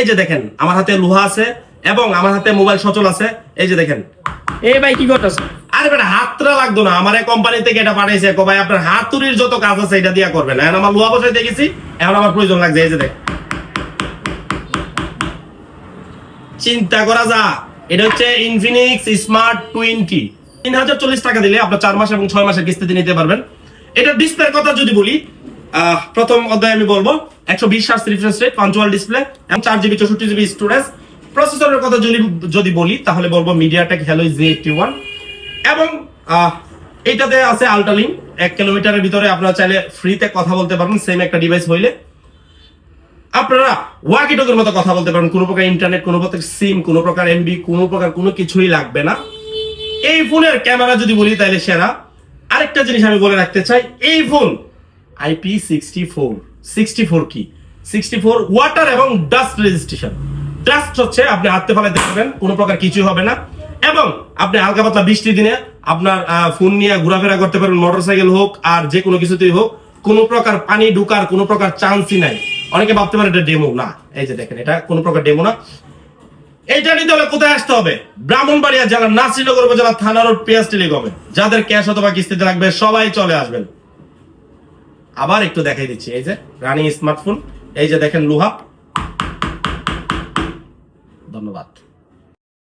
এই যে দেখেন আমার হাতে লোহা আছে এবং আমার হাতে মোবাইল সচল আছে। এই যে দেখেন। এই ভাই কি করতেছ? আরে বেটা হাতটা লাগতো না, আমার এই কোম্পানি থেকে এটা পাঠাইছে। ভাই আপনার হাতুড়ির যত কাজ আছে এটা দিয়া করবেন। এখন আমার লোহা বসাই দেখেছি, এখন আমার প্রয়োজন লাগছে। এই যে দেখ, চিন্তা করা যা। এটা হচ্ছে ইনফিনিক্স স্মার্ট 20। 3040 টাকা দিলে আপনার 4 মাস এবং 6 মাসের কিস্তিতে নিতে পারবেন। এটা ডিসপ্লের কথা যদি বলি, প্রথম অধ্যায়ে আমি বলবো 120 hertz refresh rate, punctual display এবং 4GB 64GB স্টোরেজ। প্রসেসরের কথা যদি বলি তাহলে বলবো মিডিয়াটেক হেলো Z81 এবং এটাতে আছে আল্ট্রালিঙ্ক। 1 কিলোমিটারের ভিতরে আপনারা চাইলে ফ্রিতে কথা বলতে পারবেন সেম একটা ডিভাইস হইলে। আপনারা ওয়াকি টকির মতো কথা বলতে পারবেন, কোনো প্রকার ইন্টারনেট, কোনো প্রকার সিম, কোনো প্রকার এমবি, কোনো প্রকার কোনো কিছুই লাগবে না। এই ফোনের ক্যামেরা যদি বলি তাহলে সেরা। আরেকটা জিনিস আমি বলে রাখতে চাই, এই ফোন IP64 কি 64 ওয়াটার এবং ডাস্ট রেজিস্ট্রেশন। ডাস্ট হচ্ছে আপনি হাতে ফেলাতে পারবেন, কোনো প্রকার কিছু হবে না। এবং আপনি হালকা পাতলা বৃষ্টির দিনে আপনার ফোন নিয়ে ঘোরাফেরা করতে পারবেন, মোটরসাইকেল হোক আর যে কোনো কিছুতেই হোক, কোনো প্রকার পানি ঢুকার কোনো প্রকার চান্সই নাই। অনেকে ভাবতে পারে এটা ডেমো না, এই যে দেখেন এটা কোনো প্রকার ডেমো না। এইটা নিতে হলে কোথায় আসতে হবে? ব্রাহ্মণবাড়িয়া জেলার নাসিরনগর উপজেলা থানা রোড, পেঁয়াজ টেলিকমে। যাদের ক্যাশ অথবা কিস্তিতে লাগবে সবাই চলে আসবেন। আবার একটু দেখাই দিচ্ছি, এই যে রানিং স্মার্টফোন। এই যে দেখেন লোহা। ধন্যবাদ।